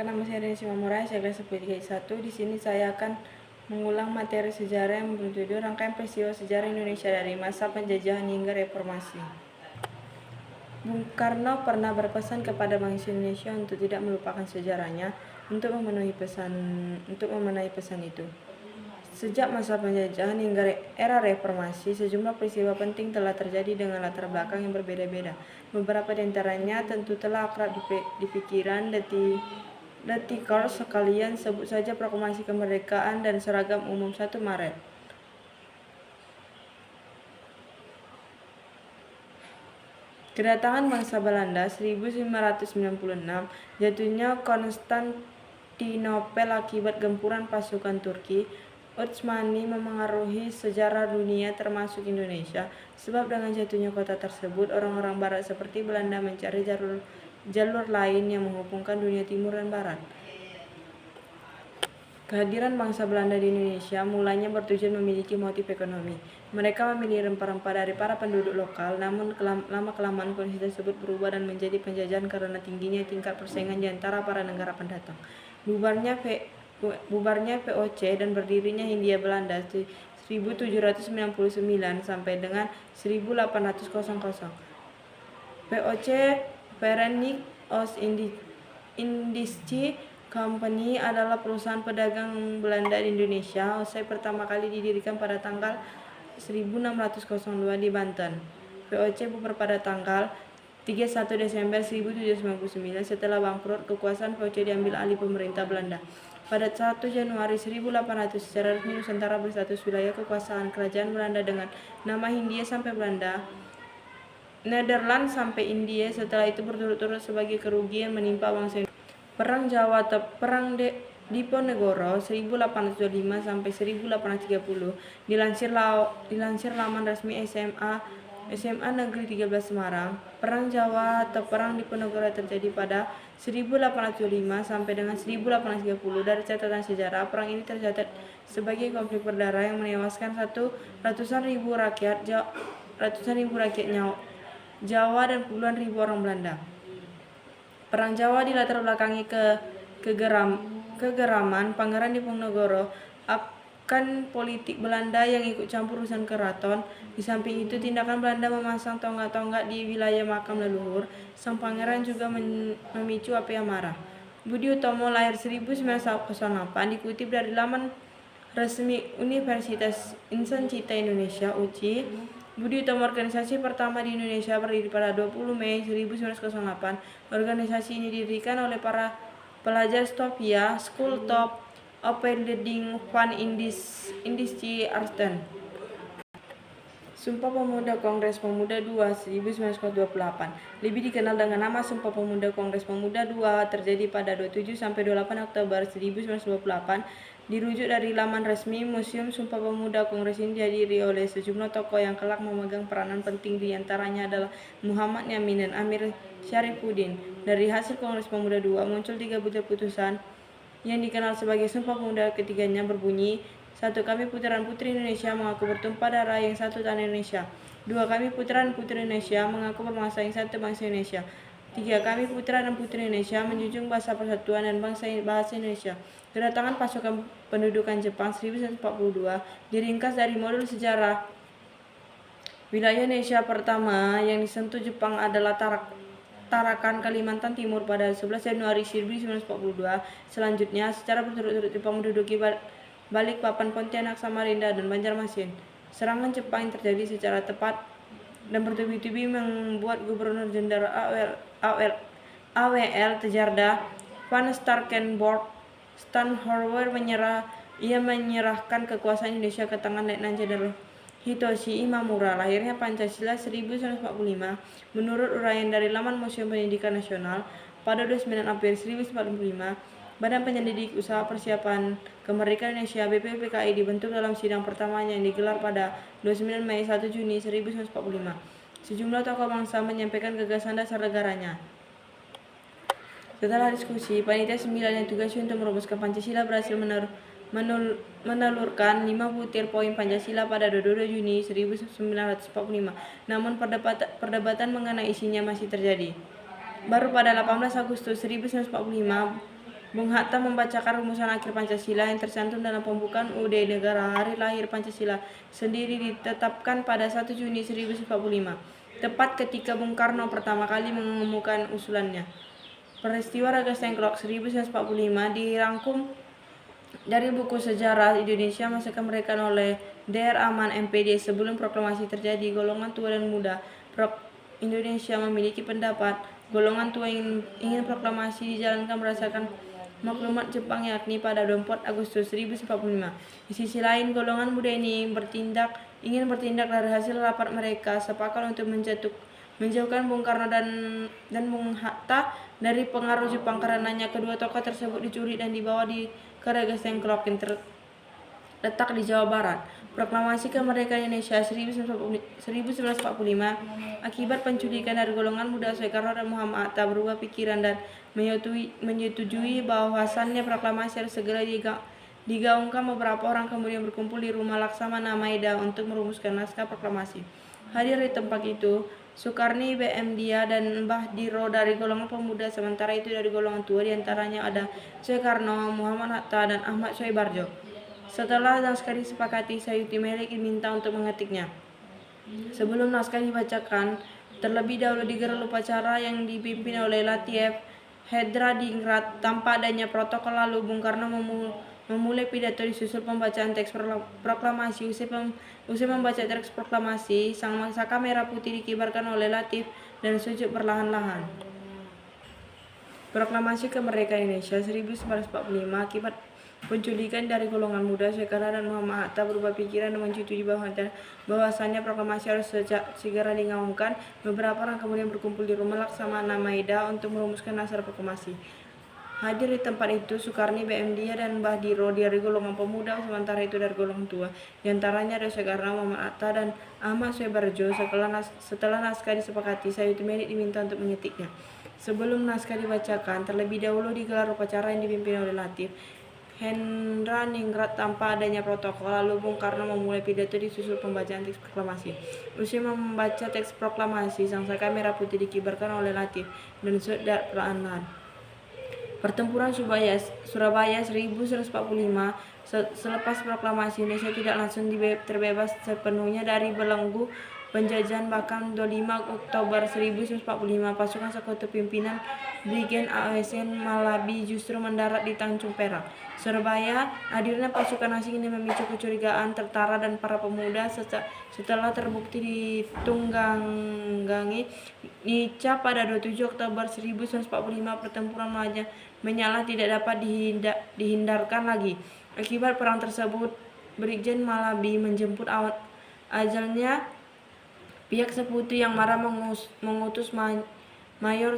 Perkenalkan, nama saya Deni Simamura, saya kelas 10 Di sini saya akan mengulang materi sejarah yang berjudul Rangkaian Peristiwa Sejarah Indonesia dari Masa Penjajahan hingga Reformasi. Bung Karno pernah berpesan kepada bangsa Indonesia untuk tidak melupakan sejarahnya untuk memenuhi pesan itu. Sejak masa penjajahan hingga era reformasi, sejumlah peristiwa penting telah terjadi dengan latar belakang yang berbeda-beda. Beberapa di antaranya tentu telah akrab di pikiran detikers sekalian, sebut saja Proklamasi Kemerdekaan dan Seragam Umum 1 Maret. Kedatangan bangsa Belanda 1596, jatuhnya Konstantinopel akibat gempuran pasukan Turki Utsmani memengaruhi sejarah dunia termasuk Indonesia. Sebab dengan jatuhnya kota tersebut, orang-orang barat seperti Belanda mencari jalur lain yang menghubungkan dunia timur dan barat. Kehadiran bangsa Belanda di Indonesia mulanya bertujuan memiliki motif ekonomi. Mereka memilih rempah-rempah dari para penduduk lokal, namun lama-kelamaan kondisi tersebut berubah dan menjadi penjajahan karena tingginya tingkat persaingan di antara para negara pendatang. Bubarnya VOC dan berdirinya Hindia Belanda 1799 sampai dengan 1800. VOC Verenigd Oost-Indische Company adalah perusahaan pedagang Belanda di Indonesia. Usai pertama kali didirikan pada tanggal 1602 di Banten. VOC bubar pada tanggal 31 Desember 1799. Setelah bangkrut, kekuasaan VOC diambil alih pemerintah Belanda. Pada 1 Januari 1800, secara resmi Nusantara berstatus wilayah kekuasaan kerajaan Belanda dengan nama Hindia sampai Belanda, Nederland sampai India. Setelah itu berturut-turut sebagai kerugian menimpa bangsa Indonesia. Perang Jawa atau Perang Diponegoro 1825 sampai 1830 dilansir laman resmi SMA Negeri 13 Semarang. Perang Jawa atau Perang Diponegoro terjadi pada 1825 sampai dengan 1830. Dari catatan sejarah, perang ini tercatat sebagai konflik berdarah yang menewaskan ratusan ribu rakyat Jawa dan puluhan ribu orang Belanda. Perang Jawa dilatar belakangi kegeraman Pangeran Diponegoro akan politik Belanda yang ikut campur urusan keraton. Di samping itu, tindakan Belanda memasang tonggak-tonggak di wilayah makam leluhur sang pangeran juga memicu api amarah. Budi Utomo lahir 1908, dikutip dari laman resmi Universitas Insan Cita Indonesia (UCI). Budi Utomo, organisasi pertama di Indonesia, berdiri pada 20 Mei 1908. Organisasi ini didirikan oleh para pelajar Stovia School Top Opleiding van Indische Artsen. Sumpah Pemuda Kongres Pemuda II 1928, lebih dikenal dengan nama Sumpah Pemuda Kongres Pemuda II, terjadi pada 27 sampai 28 Oktober 1928. Dirujuk dari laman resmi Museum Sumpah Pemuda, kongres ini dihadiri oleh sejumlah tokoh yang kelak memegang peranan penting, di antaranya adalah Muhammad Yamin dan Amir Syarifuddin. Dari hasil Kongres Pemuda II muncul 3 butir putusan yang dikenal sebagai Sumpah Pemuda. Ketiganya berbunyi: 1. Kami putra dan putri Indonesia mengaku bertumpah darah yang satu tanah Indonesia. 2. Kami putra dan putri Indonesia mengaku berbangsa yang satu bangsa Indonesia. 3. Kami putra dan putri Indonesia menjunjung bahasa persatuan dan bahasa Indonesia. Kedatangan pasukan pendudukan Jepang 1942 diringkas dari modul sejarah. Wilayah Indonesia pertama yang disentuh Jepang adalah Tarakan, Kalimantan Timur pada 11 Januari 1942. Selanjutnya, secara berturut-turut Jepang menduduki Balikpapan, Pontianak, Samarinda, dan Banjarmasin. Serangan Jepang yang terjadi secara tepat dan bertubi-tubi membuat Gubernur Jenderal AWL Tejarda Van Starkenborg Stanhover menyerahkan kekuasaan Indonesia ke tangan Letnan Jenderal Hitoshi Imamura. Lahirnya Pancasila 1945 menurut uraian dari laman Museum Pendidikan Nasional pada 29 April 1945. Badan Penyelidik Usaha Persiapan Kemerdekaan Indonesia (BPUPKI) dibentuk dalam sidang pertamanya yang digelar pada 29 Mei 1 Juni 1945. Sejumlah tokoh bangsa menyampaikan gagasan dasar negaranya. Setelah diskusi, panitia 9 yang tugasnya untuk merumuskan Pancasila berhasil menelurkan 5 butir poin Pancasila pada 22 Juni 1945. Namun perdebatan mengenai isinya masih terjadi. Baru pada 18 Agustus 1945 Bung Hatta membacakan rumusan akhir Pancasila yang tercantum dalam pembukaan UUD Negara. Hari lahir Pancasila sendiri ditetapkan pada 1 Juni 1945, tepat ketika Bung Karno pertama kali mengemukakan usulannya. Peristiwa Ragas Tengklok 1945 dirangkum dari buku sejarah Indonesia masa kemerdekaan oleh Dr. Aman MPD. Sebelum proklamasi terjadi, golongan tua dan muda Indonesia memiliki pendapat golongan tua ingin proklamasi dijalankan berdasarkan maklumat Jepang, yakni pada 24 Agustus 1945. Di sisi lain, golongan muda ini ingin bertindak dari hasil rapat mereka sepakat untuk menjauhkan Bung Karno dan Bung Hatta dari pengaruh Jepang. Karenanya kedua tokoh tersebut diculik dan dibawa ke Ragas Tengklok yang terletak di Jawa Barat. Proklamasi kemerdekaan Indonesia 1945 akibat penculikan dari golongan muda Soekarno dan Muhammad Hatta berubah pikiran dan menyetujui bahwasannya proklamasi harus segera digaungkan. Beberapa orang kemudian berkumpul di rumah Laksamana Maeda untuk merumuskan naskah proklamasi. Hadir di tempat itu Sukarni, BM Dia, dan Mbah Diro dari golongan pemuda. Sementara itu dari golongan tua diantaranya ada Soekarno, Muhammad Hatta, dan Ahmad Soebarjo. Setelah naskah disepakati, Sayuti Melik diminta untuk mengetiknya. Sebelum naskah dibacakan, terlebih dahulu digelar upacara yang dipimpin oleh Latif Hedradingrat. Tanpa adanya protokol, lalu Bung Karno memulai pidato disusul pembacaan teks proklamasi. Usai membaca teks proklamasi, sang saka merah putih dikibarkan oleh Latif dan sujud perlahan-lahan. Proklamasi kemerdekaan Indonesia 1945 akibat penculikan dari golongan muda Soekarno dan Muhammad Hatta berubah pikiran dan menyetujui bahwasannya proklamasi harus segera digaungkan. Beberapa orang kemudian berkumpul di rumah Laksamana Maeda untuk merumuskan naskah proklamasi. Hadir di tempat itu Sukarni, BM Dia, dan Mbah Diro dari golongan pemuda. Sementara itu dari golongan tua diantaranya ada Soekarno, Muhammad Hatta, dan Ahmad Soebarjo. Setelah naskah disepakati, Sayuti Melik diminta untuk mengetiknya. Sebelum naskah dibacakan, terlebih dahulu digelar upacara yang dipimpin oleh Latif Hedradingrat tanpa adanya protokol. Lalu Bung Karno memulai pidato disusul pembacaan teks proklamasi. Usai membaca teks proklamasi, sang saka merah putih dikibarkan oleh Latif dan sujud perlahan-lahan. Pertempuran Surabaya 1945. Selepas proklamasi, Indonesia tidak langsung terbebas sepenuhnya dari belenggu penjajahan. Bahkan 25 Oktober 1945 pasukan sekutu pimpinan Brigjen ASN Malabi justru mendarat di Tanjung Perak, Surabaya. Hadirnya pasukan asing ini memicu kecurigaan tentara dan para pemuda. Setelah terbukti ditunggangi Nica pada 27 Oktober 1945, pertempuran menyala tidak dapat dihindarkan lagi. Akibat perang tersebut, Brigjen Malabi menjemput ajalnya. Pihak sekutu yang marah mengutus Mayor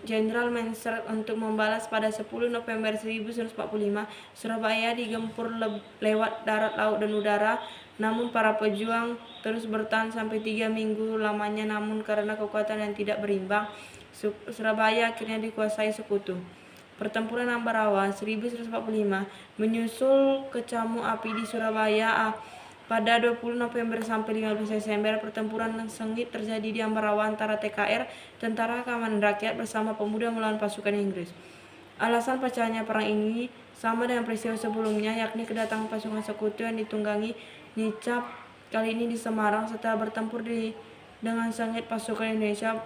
Jenderal Mansert untuk membalas. Pada 10 November 1945, Surabaya digempur lewat darat, laut, dan udara. Namun para pejuang terus bertahan sampai 3 minggu lamanya. Namun karena kekuatan yang tidak berimbang, Surabaya akhirnya dikuasai sekutu. Pertempuran Ambarawa 1945 menyusul kecamu api di Surabaya. Pada 20 November sampai 15 Desember, pertempuran sengit terjadi di Ambarawa antara TKR, Tentara Keamanan Rakyat, bersama pemuda melawan pasukan Inggris. Alasan pecahnya perang ini sama dengan peristiwa sebelumnya, yakni kedatangan pasukan sekutu yang ditunggangi Nica. Kali ini di Semarang. Setelah bertempur dengan sengit, pasukan Indonesia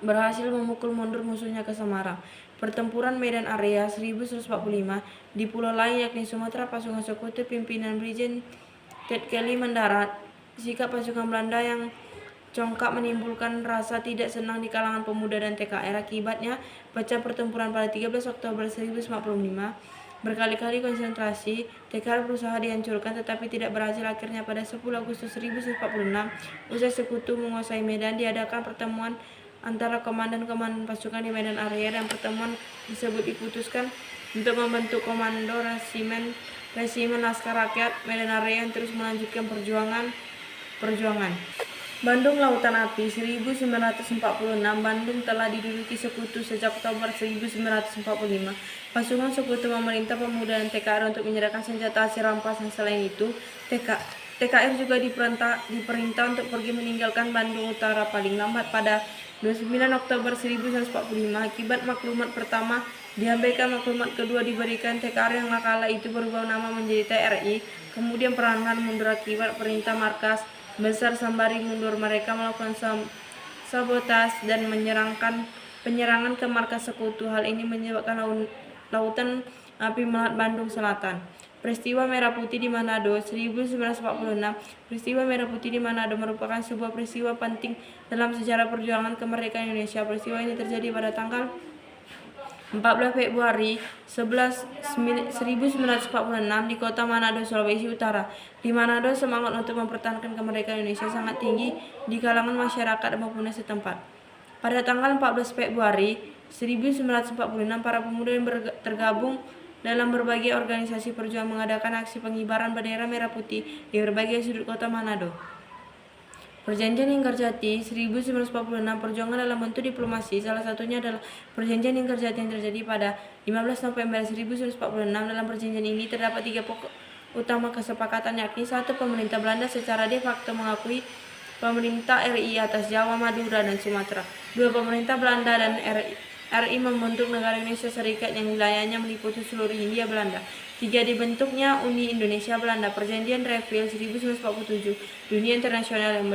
berhasil memukul mundur musuhnya ke Semarang. Pertempuran Medan Area 1945. Di pulau lain yakni Sumatera, pasukan sekutu pimpinan Brigjen Ted Kelly mendarat. Sikap pasukan Belanda yang congkak menimbulkan rasa tidak senang di kalangan pemuda dan TKR. Akibatnya pecah pertempuran pada 13 Oktober 1945. Berkali-kali konsentrasi TKR berusaha dihancurkan tetapi tidak berhasil. Akhirnya pada 10 Agustus 1946, usai sekutu menguasai Medan, diadakan pertemuan antara komandan-komandan pasukan di Medan Area, dan pertemuan tersebut diputuskan untuk membentuk Komando Resimen Laskar Rakyat Medan Area yang terus melanjutkan perjuangan. Bandung Lautan Api 1946. Bandung telah diduduki sekutu sejak Oktober 1945. Pasukan sekutu memerintah pemuda dan TKR untuk menyerahkan senjata hasil rampasan. Selain itu, TKR juga diperintah untuk pergi meninggalkan Bandung Utara paling lambat pada 29 Oktober 1945. Akibat maklumat pertama Diabaikan maklumat kedua diberikan TKR yang kala itu berubah nama menjadi TRI. Kemudian perlahan mundur akibat perintah markas besar sembari mundur mereka melakukan sabotas dan penyerangan ke markas sekutu. Hal ini menyebabkan lautan api melihat Bandung Selatan. Peristiwa Merah Putih di Manado 1946. Peristiwa Merah Putih di Manado merupakan sebuah peristiwa penting dalam sejarah perjuangan kemerdekaan Indonesia. Peristiwa ini terjadi pada tanggal 14 Februari 1946 di kota Manado, Sulawesi Utara. Di Manado, semangat untuk mempertahankan kemerdekaan Indonesia sangat tinggi di kalangan masyarakat dan pemuda setempat. Pada tanggal 14 Februari 1946, para pemuda yang tergabung dalam berbagai organisasi perjuangan mengadakan aksi pengibaran bendera merah putih di berbagai sudut kota Manado. Perjanjian Linggarjati 1946 perjuangan dalam bentuk diplomasi, salah satunya adalah Perjanjian Linggarjati yang terjadi pada 15 November 1946. Dalam perjanjian ini terdapat 3 pokok utama kesepakatan, yakni 1. Pemerintah Belanda secara de facto mengakui pemerintah RI atas Jawa, Madura, dan Sumatera. 2. Pemerintah Belanda dan RI membentuk negara Indonesia Serikat yang wilayahnya meliputi seluruh Hindia Belanda. 3. Dibentuknya Uni Indonesia Belanda. Perjanjian Reville 1947. Dunia internasional yang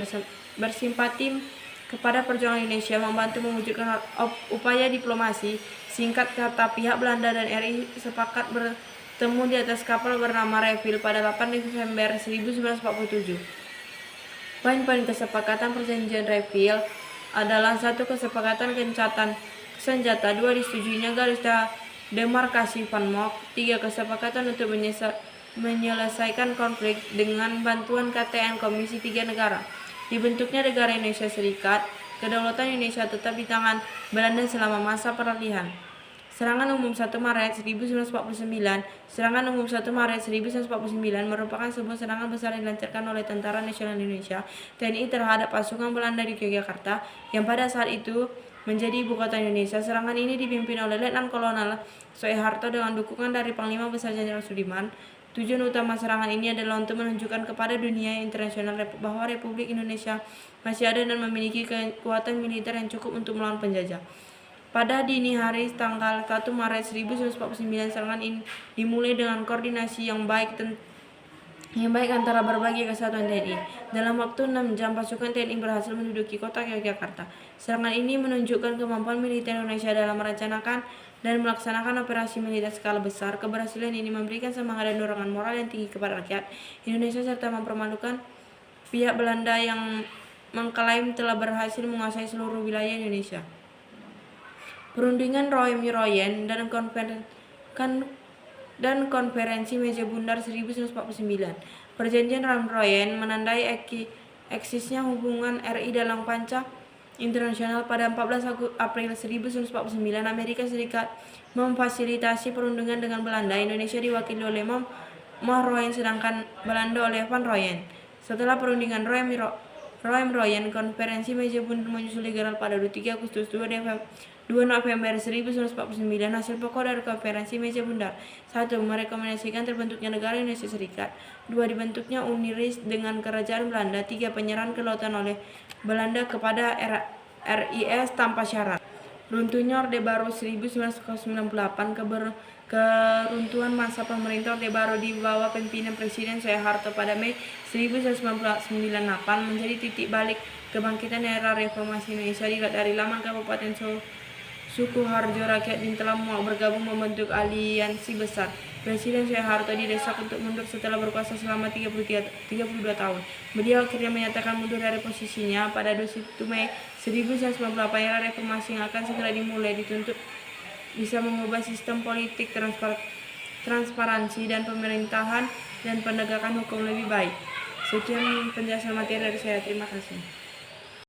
bersimpati kepada perjuangan Indonesia membantu mewujudkan upaya diplomasi. Singkat kata, pihak Belanda dan RI sepakat bertemu di atas kapal bernama Reville pada 8 Desember 1947. Poin-poin kesepakatan perjanjian Reville adalah 1. Kesepakatan gencatan senjata. 2. Disetujuinya garis demarkasi Van Mock. 3. Kesepakatan untuk menyelesaikan konflik dengan bantuan KTN Komisi 3 negara. Dibentuknya negara Indonesia Serikat. Kedaulatan Indonesia tetap di tangan Belanda selama masa peralihan. Serangan umum 1 Maret 1949. Serangan umum 1 Maret 1949 merupakan sebuah serangan besar yang dilancarkan oleh Tentara Nasional Indonesia (TNI) terhadap pasukan Belanda di Yogyakarta yang pada saat itu menjadi ibu kota Indonesia. Serangan ini dipimpin oleh Letnan Kolonel Soeharto dengan dukungan dari Panglima Besar Jenderal Sudirman. Tujuan utama serangan ini adalah untuk menunjukkan kepada dunia internasional bahwa Republik Indonesia masih ada dan memiliki kekuatan militer yang cukup untuk melawan penjajah. Pada dini hari tanggal 1 Maret 1949, serangan ini dimulai dengan koordinasi yang baik antara berbagai kesatuan TNI. Dalam waktu 6 jam, pasukan TNI berhasil menduduki kota Yogyakarta. Serangan ini menunjukkan kemampuan militer Indonesia dalam merencanakan dan melaksanakan operasi militer skala besar. Keberhasilan ini memberikan semangat dan dorongan moral yang tinggi kepada rakyat Indonesia serta mempermalukan pihak Belanda yang mengklaim telah berhasil menguasai seluruh wilayah Indonesia. Perundingan Royen dan Konferensi Meja Bundar 1949. Perjanjian Royen menandai eksisnya hubungan RI dalam kancah internasional. Pada 14 April 1949, Amerika Serikat memfasilitasi perundingan dengan Belanda. Indonesia diwakili oleh Royen sedangkan Belanda oleh Van Royen. Setelah perundingan Royen, Konferensi Meja Bundar menyusul digelar pada 23 Agustus 2 November 1949. Hasil pokok dari Konferensi Meja Bundar: 1. Merekomendasikan terbentuknya negara Indonesia Serikat. 2. Dibentuknya Uni RIS dengan kerajaan Belanda. 3. Penyerahan kelautan oleh Belanda kepada RIS tanpa syarat. Runtuhnya Orde Baru 1998. Keruntuhan masa pemerintah Orde Baru di bawah pimpinan Presiden Soeharto pada Mei 1998 menjadi titik balik kebangkitan era reformasi Indonesia. Dilihat dari laman Kabupaten Sukoharjo, rakyat yang telah mau bergabung membentuk aliansi besar. Presiden Soeharto didesak untuk mundur setelah berkuasa selama 32 tahun. Beliau akhirnya menyatakan mundur dari posisinya pada 21 Mei 1998. Era reformasi yang akan segera dimulai dituntut bisa mengubah sistem politik, transparansi dan pemerintahan dan penegakan hukum lebih baik. Sekian penjelasan materi dari saya. Terima kasih.